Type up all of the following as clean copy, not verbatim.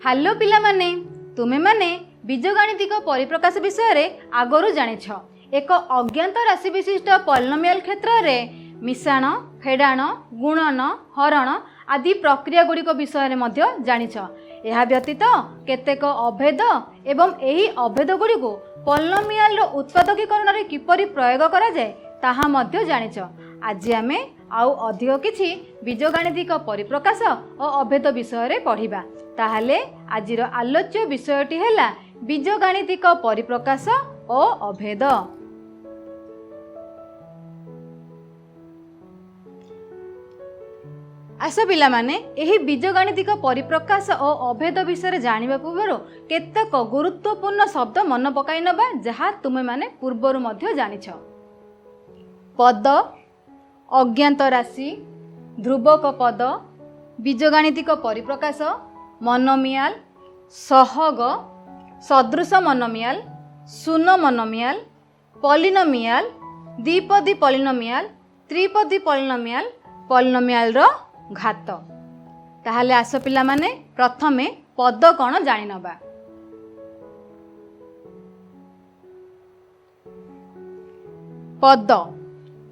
Hello पिला माने तुमे माने बीजगणितिक परिप्रकाश विषय रे आगरू जानिछ। एक अज्ञात राशि विशिष्ट पॉलिनोमियल क्षेत्र रे मिश्रण फेडाण गुणन हरण आदि प्रक्रिया गुड़िक विषय रे मध्य जानिछ। यह व्यतीत केतेक अभेद एवं एही अभेद गुड़िक पॉलिनोमियल रो उत्पादकीकरण रे किपरि प्रयोग करा जाय ताहा मध्य जानिछ। आज आमे आउ अधिक किछि बीजगणितिक परिप्रकाश और अभेद विषय रे पढ़िबा। ताहले आजिर आलोच्य विषयटी हैला बीजगणितिक परिप्रकाश और अभेद। आस पिला माने एही बीजगणितिक परिप्रकाश और अभेद विषय जानिबा पूर्व केतेक गुरुत्वपूर्ण शब्द मन पकाई नबा जहा तुमे माने पूर्वरु मध्य जानिछ। पद अज्ञात राशि ध्रुवक पद बीजगणितिक परिप्रकाश मोनोमियल सहग सदृश मोनोमियल शून्य मोनोमियल पॉलिनोमियल द्विपदी पॉलिनोमियल त्रिपदी पॉलिनोमियल पॉलिनोमियल रो घात। ताहले आस पिला माने प्रथमे पद कौन जानि नबा। पद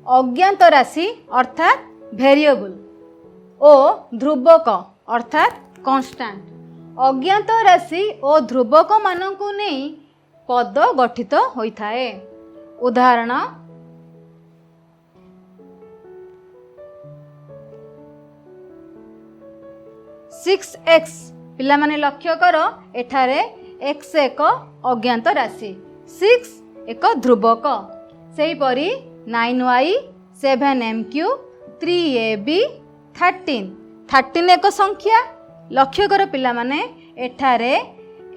अज्ञात राशि अर्थात वेरिएबल और ध्रुवक अर्थात कांस्टेंट। अज्ञात राशि और ध्रुवक मानकु नहीं पद गठित होइथाए। उदाहरण 6x पिला माने लक्ष्य कर एठारे x एक अज्ञात राशि 6 एक ध्रुवक सेही परी 9y 7m3 3ab 13 एक संख्या लक्ष्य कर पिला माने एठारे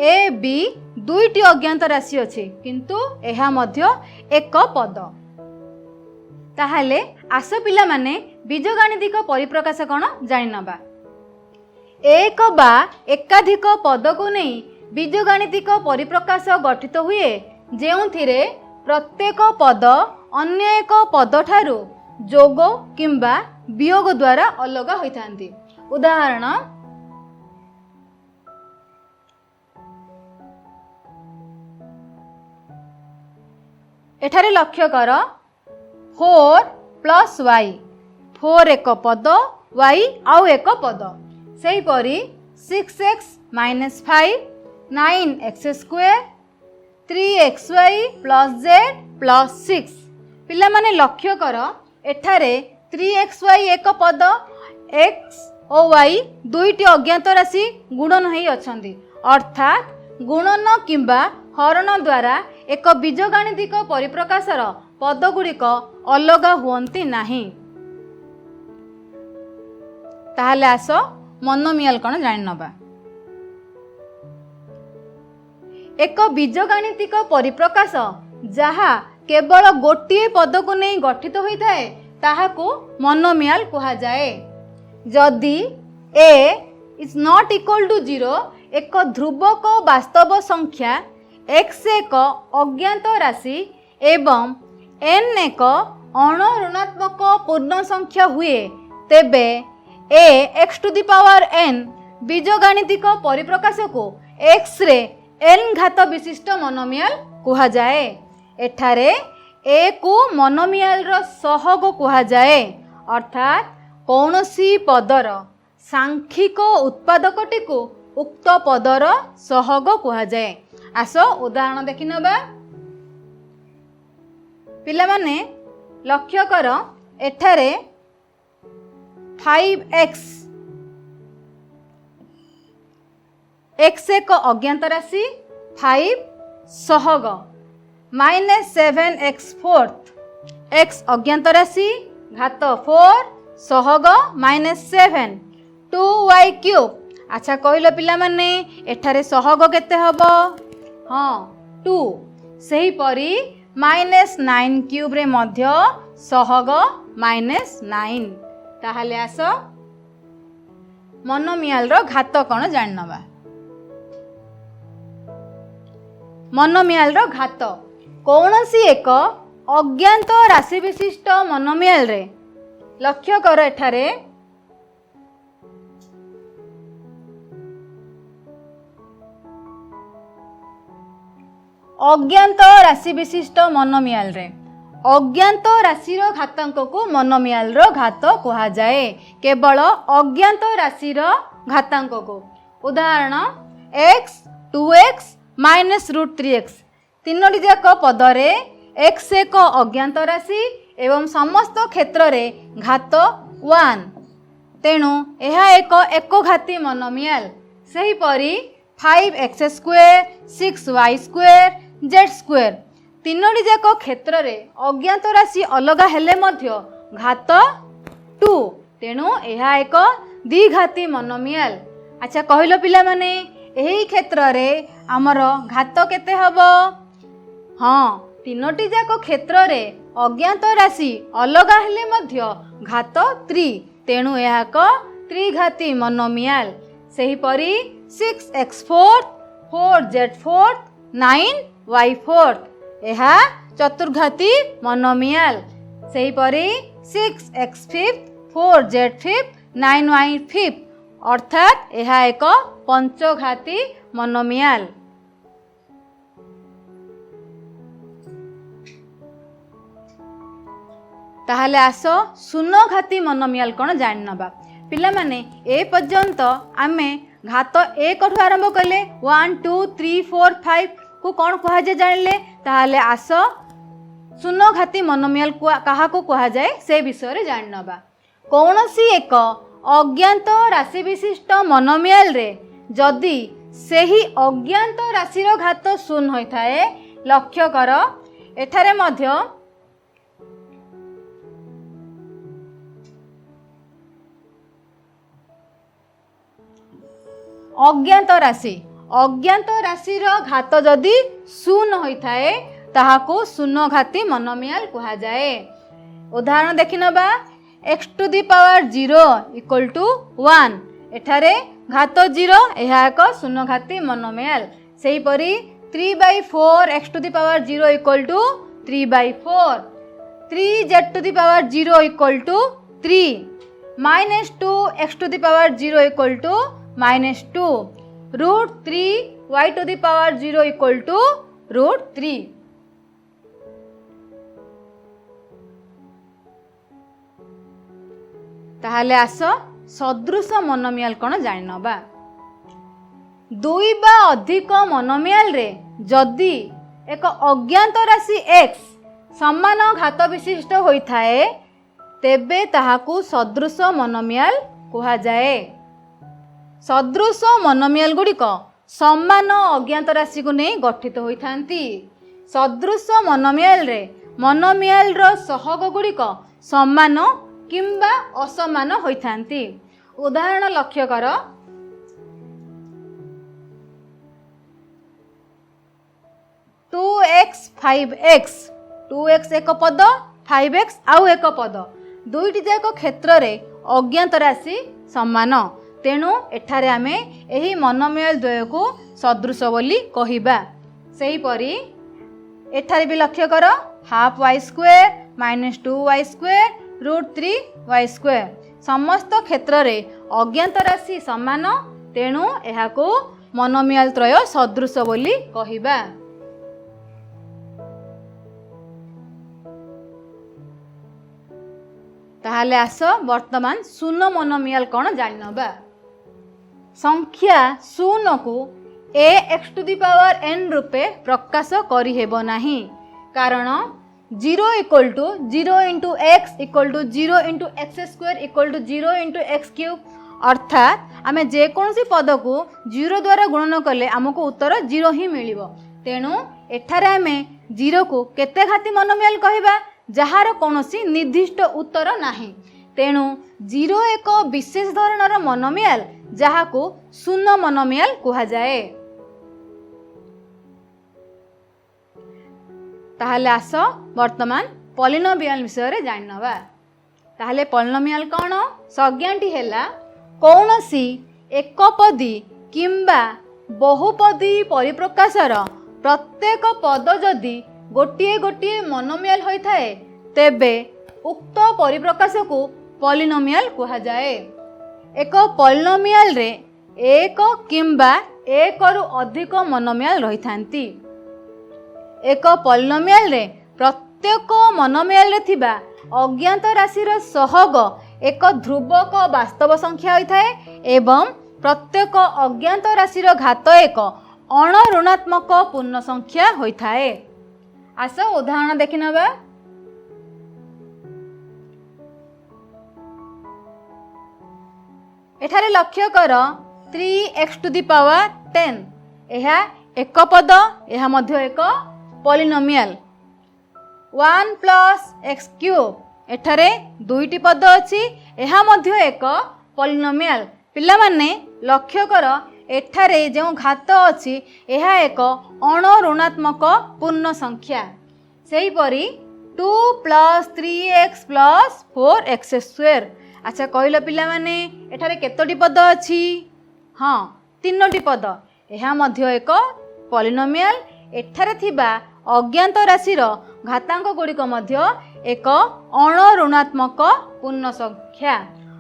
ए बी दुईटी अज्ञात राशि अछि किंतु एहा मध्य एक पद। ताहाले आस पिला माने बीजगणितिक परिप्रकाश कोन जानि नबा। एक बा एकाधिक पद को नहीं बीजगणितिक परिप्रकाश गठित हुए जेउथिरे प्रत्येक पद अन्य एक पद ठारू जोग किंबा वियोग द्वारा अलग होइथांती। उदाहरण एठारे लक्ष्य कर 4 प्लस y 4 एक पद y आउ एक पद सेही परी 6x minus 5 9x square 3xy plus z plus 6 पिला माने लक्ष्य कर एठारे 3xy एक पद x और y दुईटी अज्ञात राशि गुणन होई अछंती अर्थात गुणन किंबा हरण द्वारा एक बीजगणितिक परिप्रकाशर पद गुड़िक अलग हुअंती नाही। ताहले आस मोनोमियल कौन जानि नबा। एक बीजगणितिक परिप्रकाश जहा केवल गोटिए पद को नहीं गठित होइथाए ताहाकू मोनोमियल कहा जाए। जदि a is not equal to 0 एक ध्रुवक वास्तव संख्या x एक अज्ञात राशि एवं n एक अणुऋणात्मक पूर्ण संख्या हुए तेबे a x to the power n बीजगणितिक परिप्रकाश को x रे n घात विशिष्ट मोनोमियल कहा जाए। एठारे a को मोनोमियल रो सहग कहा जाए अर्थात कौनसी पदर सांख्यिक उत्पादकटी को उक्त पदर सहग कहा जाए। आस उदाहरण देखि नबा। पिला माने लक्ष्य कर एठारे 5x x एक अज्ञात राशि 5 सहग माइनस 7x फोर्थ x अज्ञात राशि घात 4 सहग माइनस 7 2y क्यूब। अच्छा कहलो पिला माने एठारे सहग केते हबो। हाँ 2 सही परी माइनस 9 क्यूब रे मध्य सहग माइनस 9। ताहले आस मोनोमियल रो घात कौन जानि नबा। मोनोमियल रो घात कौनसी एक अज्ञात राशि विशिष्ट मोनोमियल रे लक्ष्य कर एठारे अज्ञात राशि विशिष्ट मोनोमियल रे अज्ञात राशि घातांक को मोनोमियल घात कहा जाए। केवल अज्ञात राशि घातांक को उदाहरण x 2x minus root 3x तीनोटी जाक पदरे x एक अज्ञात राशि एवं समस्त क्षेत्र रे घात 1 तेणु यह एक घाती मोनोमियल। सेहीपरि 5x square 6y square z square तीनोटी जाक क्षेत्र रे अज्ञात राशि अलग हेले मध्य घात 2 तेणु यह एक द्विघाती मोनोमियल। अच्छा कहलो पिला माने एही क्षेत्र रे आमर घात केते हबो? हाँ तीनोटी जाक क्षेत्र रे अज्ञात राशि अलग हेले मध्य घात 3 तेणु यह एक त्रिघाती मोनोमियल। सेहीपरि 6x4 4z4 9y4 यह चतुर्घाती मोनोमियल। सेहीपरि 6x5 4z5 9y5 अर्थात यह एक पंचघाती मोनोमियल। ताहले आस शून्यघाती मोनोमियल कौन जान नबा। पिला माने ए पर्यंत आमे घात 1 ठू आरंभ कले 1 2 3 4 5 को कौन कहा जाए जानले। ताहले आस शून्यघाती मोनोमियल कहा को कहा जाए से विषय रे जान नबा। कौनसी एक अज्ञात राशि विशिष्ट मोनोमियल रे जदि सेही अज्ञात राशि घात शून्य होइथाए लक्ष्य कर एठारे मध्य अज्ञात राशि घात जदि शून्य होइथाए ताहाको शून्यघाती मोनोमियल कहा जाए। उदाहरण देखि नबा x to the power 0 equal to 1 एठारे घात 0 यह एक शून्यघाती मोनोमियल। सेहीपरि 3/4 x to the power 0 equal to 3/4 3z to the power 0 equal to 3 -2 x to the power 0 equal to -2 root 3 y to the power 0 equal to root 3। ताहले आस सदृश monomial कौन जान नबा। दुई बा अधिक मोनोमियल रे जदि एक अज्ञात राशि x समान घात विशिष्ट होइथाए तेबे ताहाकू सदृश मोनोमियल कहा जाए। सदृश मोनोमियल गुड़िक समान अज्ञात राशि को नहीं गठित होइथांती। सदृश मोनोमियल रे मोनोमियल रो सहग गुड़िक समान किंबा असमान होइथांती। उदाहरण लक्ष्य कर 2x 5x 2x एक पद 5x आउ एक पद दुईटी जाक क्षेत्र रे अज्ञात राशि समान तेणु एठारे आमे एही मोनोमियल द्वय को सदृश बोली कहिबा। सेहीपरि एठारे भी लक्ष्य कर half y square -2y square root 3y square समस्त क्षेत्र रे अज्ञात राशि समान तेणु एहाको मोनोमियल त्रय सदृश बोली कहिबा। ताहले आस वर्तमान शून्य मोनोमियल कौन जानबा। संख्या शून्य को x to the power n रूपे प्रकाश करि हेबो नाही कारण 0 equal to 0 into x equal to 0 into x square equal to 0 into x cube अर्थात आमे जेकोसी पद को 0 द्वारा गुणन कले आमको उत्तर 0 ही मिलिबो। तेणु एठारे आमे 0 को केते घाती मोनोमियल कहिबा जहार कोनोसी निर्दिष्ट उत्तर नाही। तेणु 0 एक विशेष धरणर मोनोमियल जहाको शून्य मोनोमियल कहा जाए। ताहले आस वर्तमान पॉलिनोमियल विषय रे जाननबा। ताहले पॉलिनोमियल कौन संज्ञाटी हेला कौनसी एकपदी किंबा बहुपदी परिप्रकाशर प्रत्येक पद जदि गोटिए गोटिए मोनोमियल होइथाए तेबे उक्त परिप्रकाश को पॉलिनोमियल कहा जाए। एक पॉलिनोमियल रे एक किंबा एक रु अधिक मोनोमियल रहिथांती। एक पॉलिनोमियल रे प्रत्येक मोनोमियल रे थिबा अज्ञात राशि सहग एक ध्रुवक वास्तव संख्या होता है एवं प्रत्येक अज्ञात राशि घात एक अण ऋणात्मक पूर्ण संख्या होता है। आस उदाहरण देखि नबा। एठारे लक्ष्य कर 3x टू दी पावर 10 यह एक पद यह मध्य एक पॉलिनोमियल 1 प्लस एक्स क्यूब एठारे दुईटी पद अच्छी यह मध्य एक पॉलिनोमियल। पिला माने लक्ष्य कर एठारे जो घात अच्छी यह एक अण ऋणात्मक पूर्ण संख्या। सेहीपरि 2 plus 3x plus 4x square. अच्छा कहल पिला माने एठारे केतोटी पद अच्छी? हाँ 3टी पद यह मध्य एक पॉलिनोमियल। एठारे थिबा अज्ञात राशि घातांक गुड़िक मध्य एक अण ऋणात्मक पूर्ण संख्या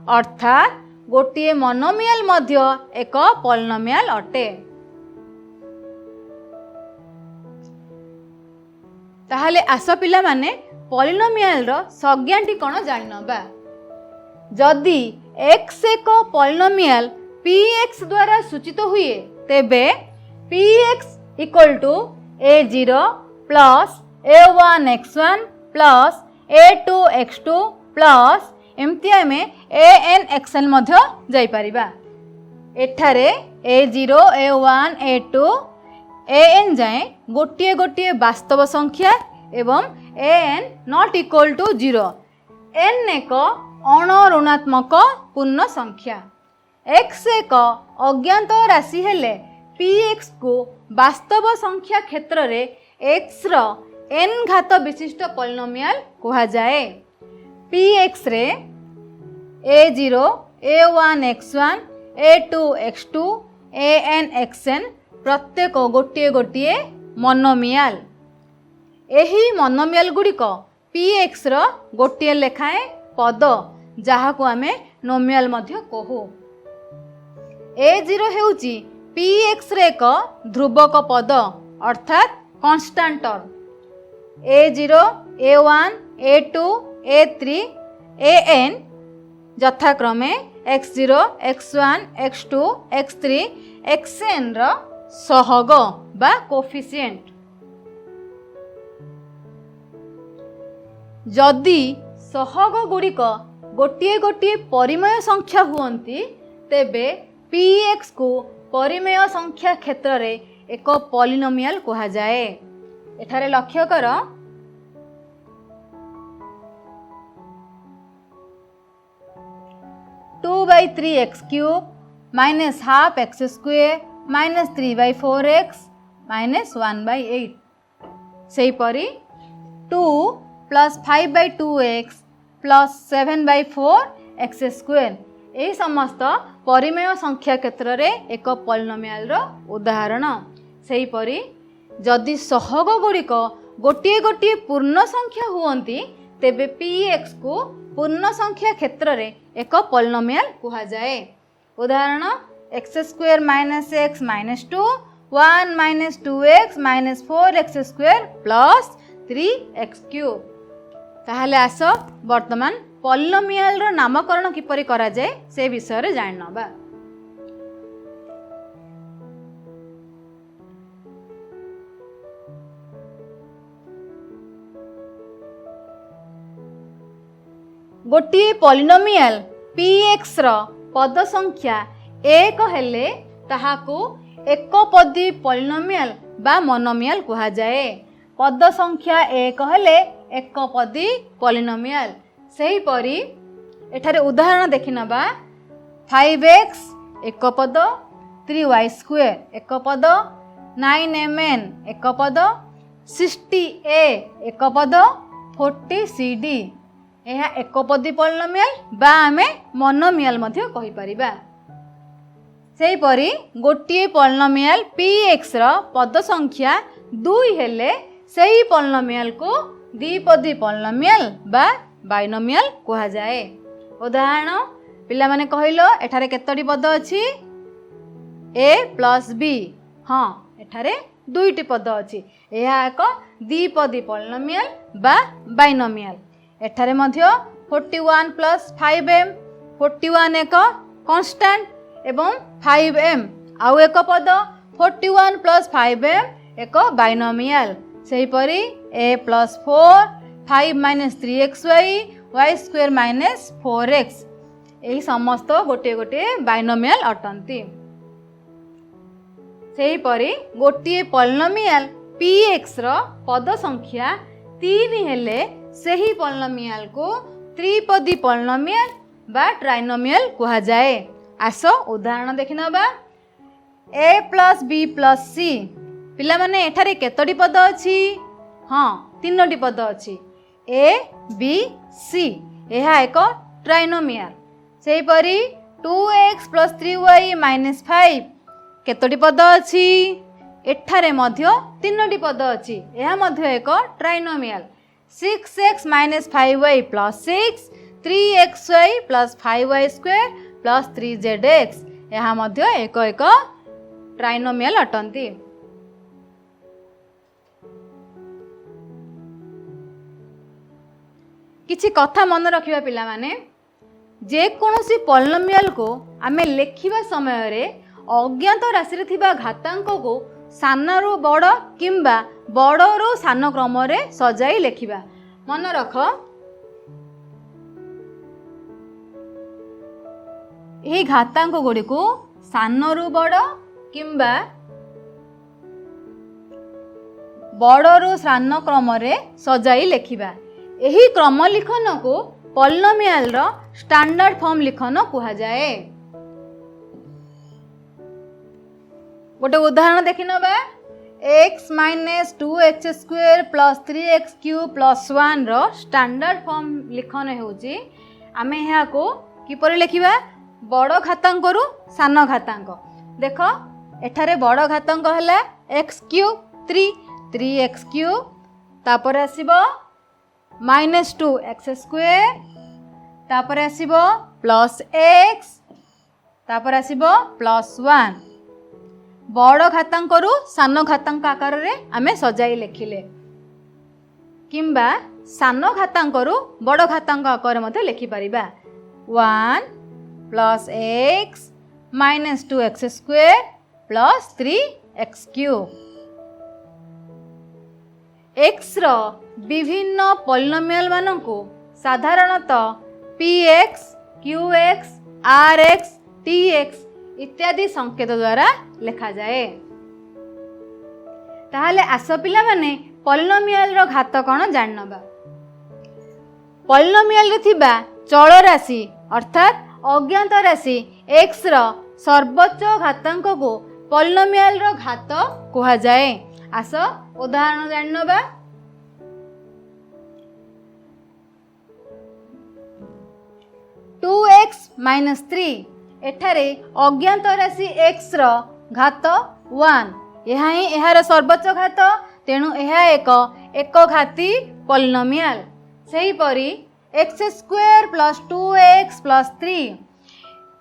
अर्थात गोटे मोनोमियल मध्य एक पॉलिनोमियल अटे। ताहले आस पिला माने पॉलिनोमियल रो संज्ञाटी कोन जानिनबा। जदि x एक पॉलिनोमियल px द्वारा सूचित हुए तेबे px equal to a0 plus a1x1 plus a2x2 plus एमती आम anxn मध्य जाई परिबा। एठारे a0 a1 a2 an जाए गोटे गोटे वास्तव संख्या एवं an not equal to 0 n एक अण ऋणात्मक पूर्ण संख्या। x एक अज्ञात राशि हेले px को वास्तव संख्या क्षेत्र रे x रो n घात विशिष्ट पॉलिनोमियल कहा जाए। px रे a0 a1x1 a2x2 anxn प्रत्येक गोटे गोटे मोनोमियल। एही मोनोमियल गुड़िक px रो गोटे लेखाएं पद जहाको आमे नोमियल मध्य कहू। a0 हेउची px रे एक ध्रुवक पद अर्थात कॉन्स्टेंटर। a0 a1 a2 a3 an यथाक्रमे x0 x1 x2 x3 xn रो सहग बा कोफिशिएंट। जदि सहग गुड़िक गोटे गोटे परिमेय संख्या हुअंती तेबे px को परिमेय संख्या क्षेत्र रे एक पॉलिनोमियल कहा जाए। एठारे लक्ष्य कर 2/3x cube minus half x square minus 3/4x minus 1/8। सेहीपरि 2 plus 5/2x plus 7/4x square यही समस्त परिमेय संख्या क्षेत्र रे एक पॉलिनोमियल रो उदाहरण। सेहीपरि जदि सहग गुड़िक गोटे गोटे पूर्ण संख्या हुअंती तेबे px को पूर्ण संख्या क्षेत्र रे एक पॉलिनोमियल कहा जाए। उदाहरण x square minus x minus 2 1 minus 2x minus 4x square plus 3x cube. ताहले आस वर्तमान पॉलिनोमियल रो नामकरण किपरि करा जाए से विषय रे जान नबा। गोटे पॉलिनोमियल px रो पद संख्या एक हेले ताहाको एक पदी पॉलिनोमियल बा मोनोमियल कहा जाए। पद संख्या एक हेले एक पदी पॉलिनोमियल। सही परी एठारे उदाहरण देखि नबा 5x एक पद 3y स्क्वायर एक पद 9mn एक पद 60a एक पद 40cd यह एक पदी पॉलिनोमियल बा आमे मोनोमियल मध्य कहि परिबा। सेही परी गोटे पॉलिनोमियल px रो पद संख्या 2 हेले सेही पॉलिनोमियल को द्विपदी पॉलिनोमियल बा बाइनोमियल कहा जाए। उदाहरण पिला माने कहिलो एठारे केतोटी पद अछि a प्लस b। हाँ एठारे दुईटी पद अछि यह एक द्विपदी पॉलिनोमियल बा बाइनोमियल। एठारे मध्य 41 प्लस 5m 41 एक कांस्टेंट एवं 5m आउ एक पद 41 प्लस 5m एक बाइनोमियल। सेहीपरि a plus 4 5 minus 3xy y square minus 4x यही समस्त गोटे गोटे बाइनोमियल अटंती। सेहीपरि गोटे पॉलिनोमियल px रो पद संख्या 3 हेले सही पॉलिनोमियल को त्रिपदी पॉलिनोमियल बा ट्राइनोमियल कहा जाए। आसो उदाहरण देखि नबा। a plus b plus c पिला माने एठारे केतोटी पद अछि? हाँ, तीनोटी पद अछि a b c। यह एक ट्राइनोमियल। सेहीपरि 2x प्लस 3y माइनस 5 केतोटी पद अछि? एठारे मध्य तीनोटी पद अछि। यह मध्य एक trinomial. 6x minus 5y plus 6 3xy plus 5y square plus 3zx यह मध्य एक एक ट्राइनोमियल अटंती। किछि कथा मन रखिबा पिला माने, जे कोनोसी पॉलिनोमियल को आमे लेखिबा समय रे अज्ञात राशि रे थिबा घातांक को सानरू बड़ किंबा बड़रू सान क्रम रे सजाई लेखिबा। मन रख, यही घातांक गुड़ी को सानरू बड़ किंबा बड़रू सान क्रम रे सजाई लेखिबा। यही क्रम लिखन को पॉलिनोमियल रो स्टैंडर्ड फॉर्म लिखन कहा जाए। गोटे उदाहरण देखि नबा। x minus 2x square plus 3x cube plus 1 रो स्टैंडर्ड फॉर्म लिखन हेउची आमे यहाँ को किपरि लेखिबा? बड़ घातांक रु सान घातांक। देख एठारे बड़ घातांक हला x क्यूब 3x क्यूब तापर आसीबो माइनस 2x स्क्वायर तापर आसीबो प्लस x तापर आसीबो प्लस 1। बड़ घातांक रु सान घातांक आकार रे आमे सजाई लेखिले किंबा सान घातांक रु बड़ घातांक आकार मध्ये लेखि परिबा। 1 plus x minus 2x square plus 3x cube. x रो विभिन्न पॉलिनोमियल मानकु साधारणतः px qx rx tx इत्यादि संकेत द्वारा लिखा जाए। ताहले आस पिला माने पॉलिनोमियल रो घात कोन जाननबा। पॉलिनोमियल रे थिबा चल राशि अर्थात अज्ञात राशि x रो सर्वोच्च घातांक को पॉलिनोमियल रो घात कहा जाए। आस उदाहरण जाननबा। टू एक्स माइनस 3 एठारे अज्ञात राशि x रो घात 1 यह ही यार सर्वोच्च घात तेणु यह एक घाती पॉलिनोमियल। सही परी x square plus 2x plus 3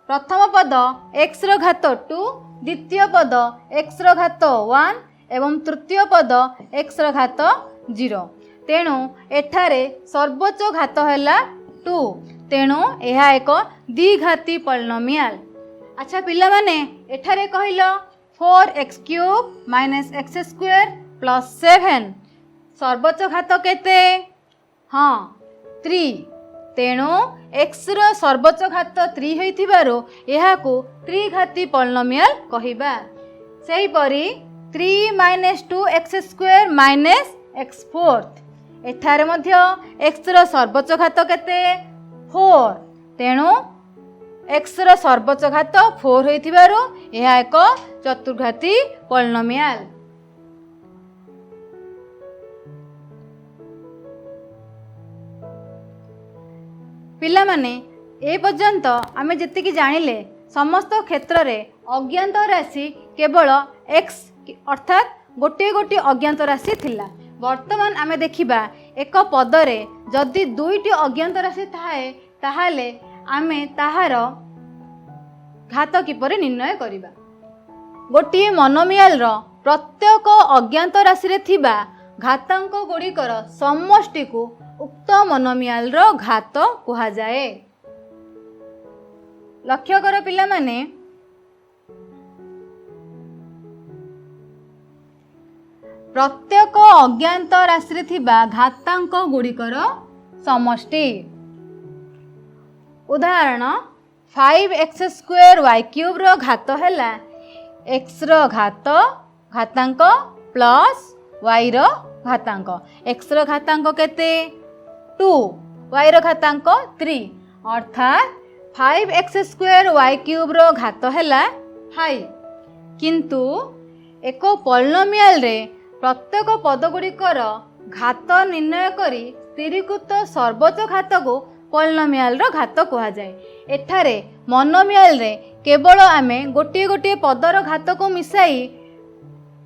प्रथम पद x रो घात 2 द्वितीय पद x रो घात 1 एवं तृतीय पद x रो घात 0 तेणु एठारे सर्वोच्च घात हैला 2 तेणु यह एक द्विघाती पॉलिनोमियल। अच्छा पिला माने एठारे कहिलो 4x cube minus x square plus 7 सर्वोच्च घात केते? हाँ 3 तेणु x रो सर्वोच्च घात 3 होइथिबारो एहाकू त्रिघाती पॉलिनोमियल कहिबा। सेही परी 3 minus 2x square minus x fourth एठारे मध्य x रो सर्वोच्च घात केते? 4 तेणु x रो सर्वोच्च घात 4 होइथिबारो एहा एक चतुर्घाती पॉलिनोमियल। पिला माने ए पर्यंत आमे जतिकी जानिले समस्त क्षेत्र रे अज्ञात राशि केवल x अर्थात गोटे गोटे अज्ञात राशि थिला। वर्तमान आमे देखिबा एक पदरे जदि दुईटी अज्ञात राशि थाए ताहाले आमे ताहार घात किपरि निर्णय करिबा। गोटे मोनोमियल रो प्रत्येक अज्ञात राशि रे थिबा घातांक गुड़िकर समष्टि को उक्त मोनोमियल रो घात कुहाजाए। लक्ष्य कर पिला माने प्रत्येक अज्ञात राशि थिबा घातांक गुड़िकर समष्टि। उदाहरण 5x² y³ रो घात हैला x रो घातांक प्लस y रो घातांक। x रो घातांक केते 2, y रो घातांक 3, अर्थात 5x² y³ रो घात हैला 5। किंतु एक पॉलिनोमियल रे प्रत्येक पद गुड़िकर घात निर्णय करी स्थिरीकृत सर्वोच्च घात को पॉलिनोमियल रो घात कहा जाए। एठारे मोनोमियल रे केवल आमे गोटे गोटे पदर घात को मिसाई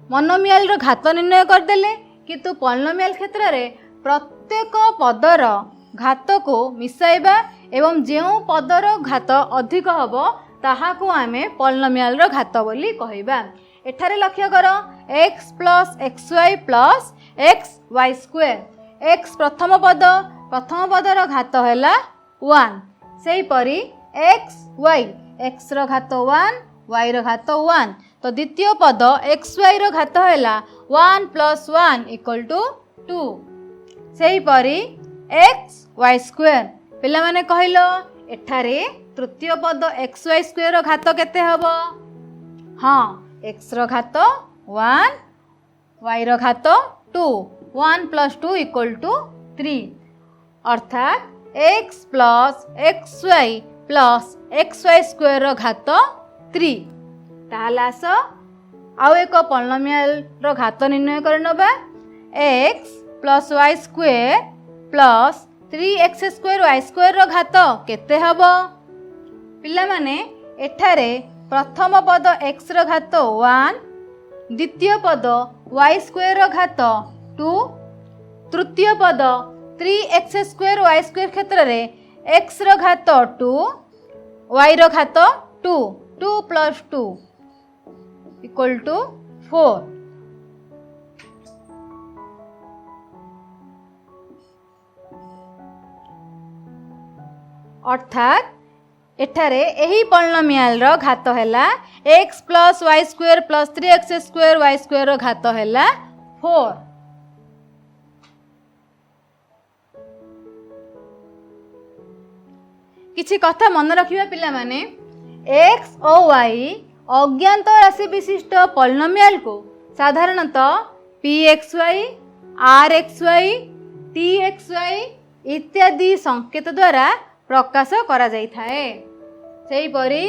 मोनोमियल रो घात निर्णय करदेले, किंतु पॉलिनोमियल क्षेत्र रे प्रत्येक पदर घात को मिसाइबा एवं जेउ पदर घात अधिक हबो ताहाकू आमे पॉलिनोमियल रो घात बोली कहइबा। एठारे लक्ष्य कर x plus xy plus xy²। x प्रथम पदर घात हैला 1, सेही परी xy x रो घात 1 y रो घात 1, तो द्वितीय पद xy रो घात हैला 1 + 1 = 2, सेही परी xy²। पिला माने कहिलो एठारे तृतीय पद xy² रो घात केते हबो? हाँ, x रो घात 1 y रो घात 2, 1 + 2 = 3, अर्थात x plus xy plus xy² रो घात 3। ताहले आस आउ एक पॉलिनोमियल रो घात निर्णय करनबा। x plus y² plus 3x² y² रो घात केते हबो? पिला माने एठारे प्रथम पद x रो घात 1, द्वितीय पद y² रो घात 2, तृतीय पद 3x² y² क्षेत्र रे x रो घात 2 y रो घात 2, 2 + 2 = 4। अर्थात एठारे एही पॉलिनोमियल रो घात हैला x plus y² plus 3x² y² रो घात हैला 4। किछि कथा मन रखिबा पिला माने x और y अज्ञात राशि विशिष्ट पॉलिनोमियल को साधारणतः pxy, rxy, txy इत्यादि संकेत द्वारा प्रकाश करा जाई थाए। सेही परी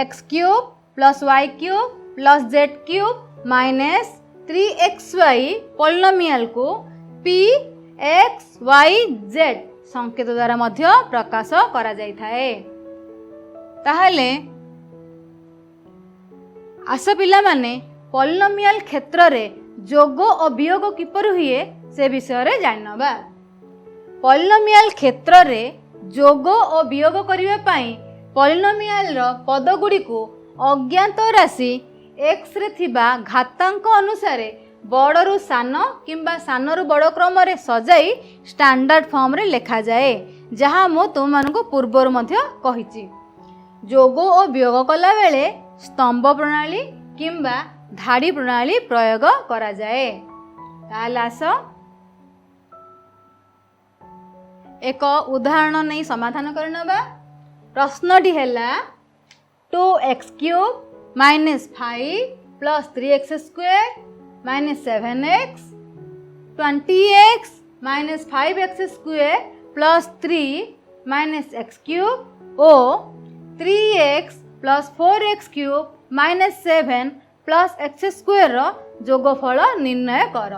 x³ plus y³ plus z³ minus 3xy polynomial को p x y z संकेत द्वारा मध्य प्रकाश करा जाई थाए। ताहले आस पिला माने पॉलिनोमियल क्षेत्र रे जोग और वियोग किपर हुए से विषय रे जानबा। पॉलिनोमियल क्षेत्र रे जोग और वियोग करिवे पई पॉलिनोमियल रो पद गुडी को अज्ञात राशि x रे थिबा घातांक अनुसार बड़रू सान किंबा सानरू बड़ क्रम रे सजाई स्टैंडर्ड फॉर्म रे लिखा जाए, जहाँ मु तुम मानकु पूर्वर मध्य कहिछि। जोग और वियोग कला बेले स्तंभ प्रणाली किंबा धाड़ी प्रणाली प्रयोग करा जाए। ताहले आस एक उदाहरण नहीं समाधान करनबा। प्रश्नटी हैला 2x³ minus 5 plus 3x² minus 7x 20x minus 5x² plus 3 minus x³ और 3x plus 4x³ minus 7 plus x² रो जोगफल निर्णय कर।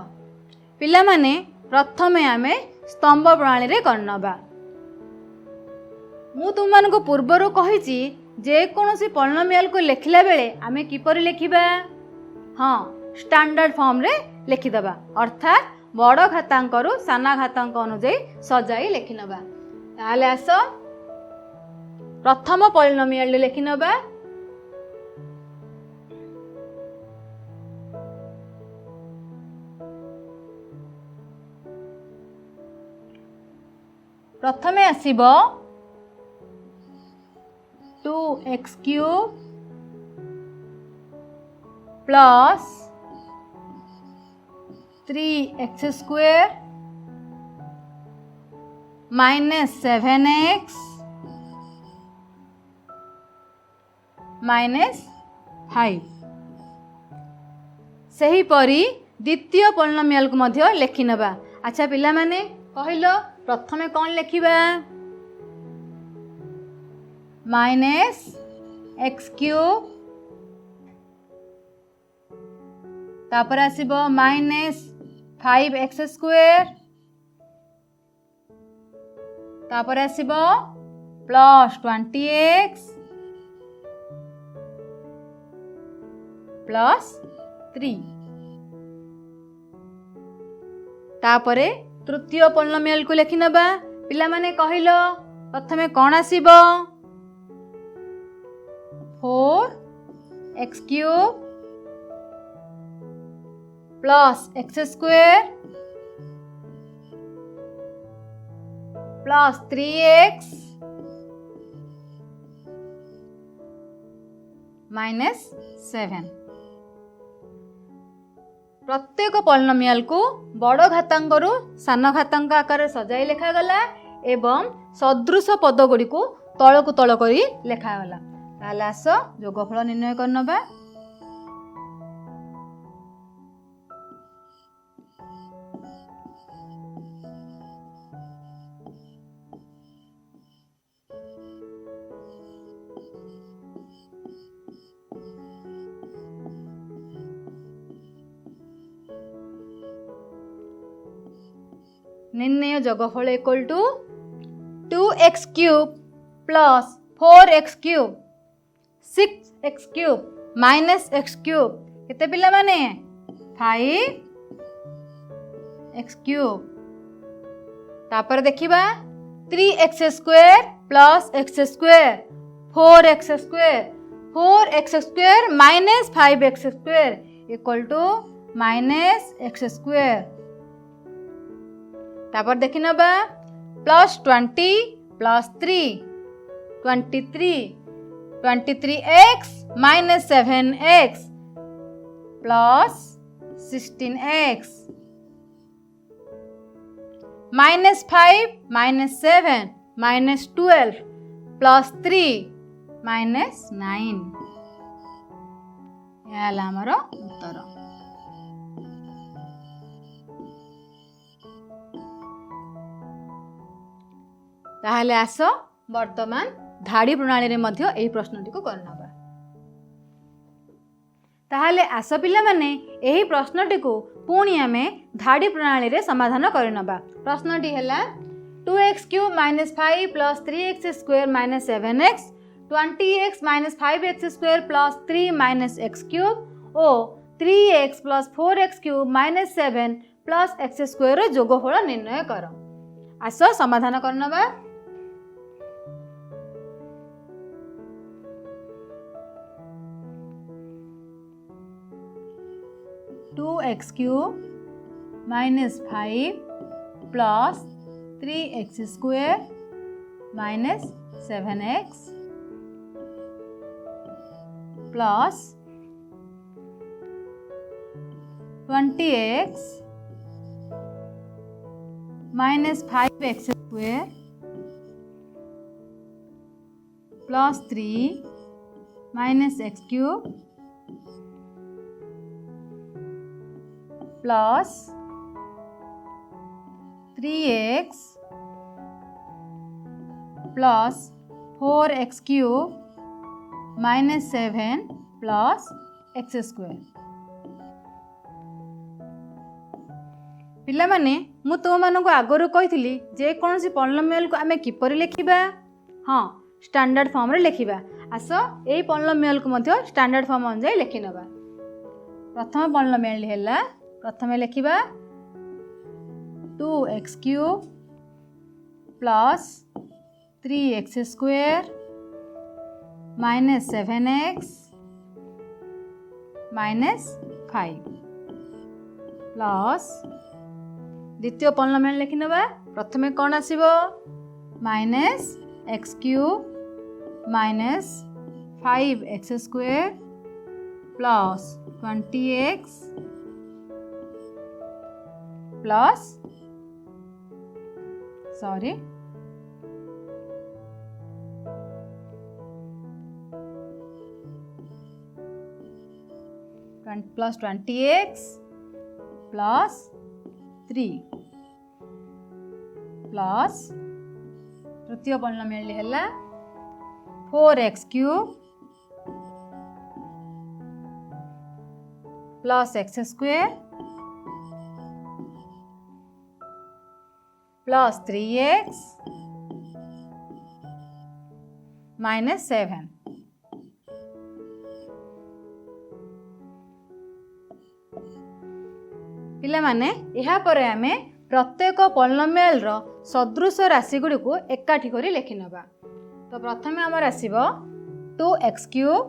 पिला माने प्रथमे आमे स्तंभ प्रणाली रे करनबा। मु तुम मानको पूर्वरु कहिछि जे कोनोसी पॉलिनोमियल को लिखला बेले आमे किपरि लिखिबा? हाँ, स्टैंडर्ड फॉर्म रे लिखिदबा, अर्थात बड़ घातांक रु साना घातांक अनुसार सजाई लिखिनबा। ताहले आस प्रथम पॉलिनोमियल लिखिनबा। प्रथमे आसीबो 2x³ plus 3x² minus 7x minus 5। सही परी द्वितीय पॉलिनोमियल को मध्य लेखि नबा। अच्छा पिला माने कहिलो प्रथमे कौन लिखिबा माइनस x³ तापर आसीबो माइनस 5x² तापर आसीबो प्लस 20x प्लस 3 तापरे तृतीय पॉलिनोमियल को लेखि नबा। पिला माने कहिलो प्रथमे कोन आसीबो 4x³ plus x² plus 3x minus 7। प्रत्येक पॉलिनोमियल को बड़ घातांक रु सान घातांक आकार सजाई लेखा गला एवं सदृश पद गुडी को तल को तल करी लेखा गला। ताले आस योगफल निर्णय करनबा। निर्णय योगफल equal to 2x³ plus 4x³ 6x³ minus x³ केते पिला माने 5x³ तापर देखिबा 3x² plus x² 4x² minus 5x² equal to minus x²। तापर देखि नबा प्लस 20 प्लस 3 23x minus 7x plus 16x minus 5 minus 7 minus 12 plus 3 minus 9 याला हमरो उत्तर। ताहले आस वर्तमान धाड़ी प्रणाली रे मध्य एही प्रश्नटी को करनबा। ताहले आस पिला माने एही प्रश्नटी को पुणी आमे धाड़ी प्रणाली रे समाधान करनबा। प्रश्नटी हैला 2x³ minus 5 plus 3x² minus 7x 20x minus 5x² plus 3 minus x³ और 3x plus 4x³ minus 7 plus x² रो जोगफल निर्णय कर। आस समाधान करनबा। 2x³ minus 5 plus 3x² minus 7x plus 20x minus 5x² plus 3 minus x³ plus 3x plus 4x³ minus 7 plus x²। पिला माने मु तुम मानक आगरू कही जे कौन सी पॉलिनोमियल को आमे किपरि लिखिबा। हाँ स्टैंडर्ड फॉर्म रे लिखिबा। आस एई पॉलिनोमियल को मध्य स्टैंडर्ड फॉर्म अनुसार लिखि नबा। प्रथम पॉलिनोमियल हैला प्रथमे लिखिबा 2x³ plus 3x² minus 7x minus 5 plus द्वितीय पॉलिनोमियल लिखि नबा। प्रथमे कौन आसीबो minus x cube minus 5x square plus 20x plus 20x plus 3 plus तृतीय पॉलिनोमियल है 4x cube plus x square plus 3x minus 7 पिला माने यहाँ पर आमे प्रत्येक पॉलिनोमियल रो सदृश राशि गुडी को एकाठी करी लेखि नबा। तो प्रथम आमर आसीबो 2x cube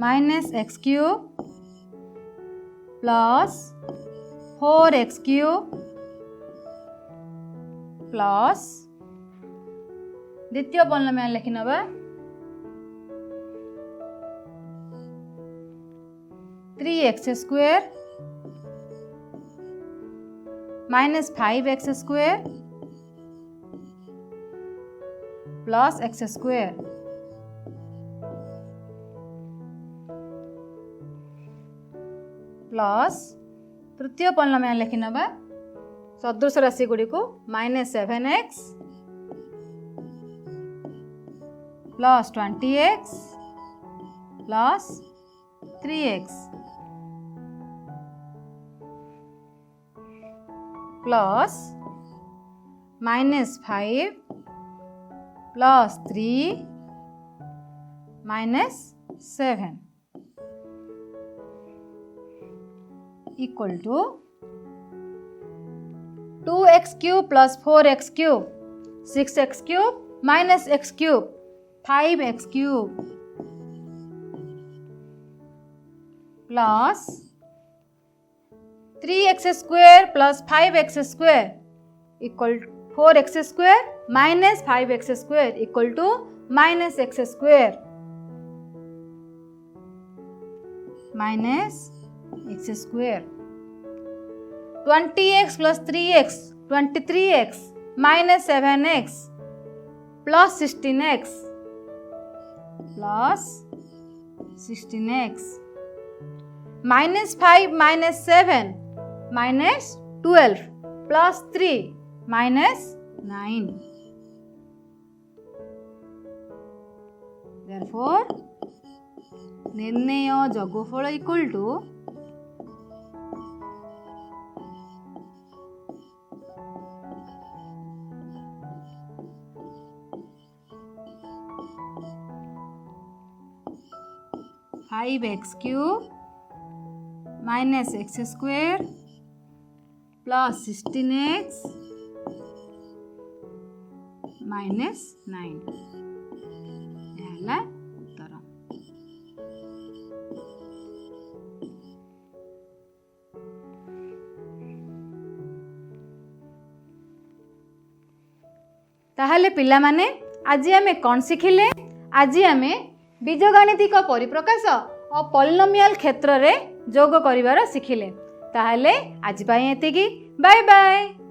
minus x cube plus 4x cube plus द्वितीय पॉलिनोमियल लेखि नबा 3x square minus 5x square plus x square plus तृतीय पॉलिनोमियल लेखि नबा सदृश राशि गुडी को minus 7x plus 20x plus 3x plus minus 5 plus 3 minus 7 equal to 2x cube plus 4x cube 6x cube minus x cube 5x cube plus 3x square plus 5x square equal 4x square minus 5x square equal to minus x square minus x square 20x plus 3x 23x minus 7x plus 16x plus 16x minus 5 minus 7 minus 12 plus 3 minus 9 therefore निर्णय जोगफल equal to 5x cube minus x square plus 16x minus 9 यह उत्तर। ताहले पिला माने आज आमे कौन शिखिले आज आमे बीजगणितिक परिप्रकाश और पॉलिनोमियल क्षेत्र रे जोग करिवार शिखिले। ताहले आज पाई एतिकी बाय बाय।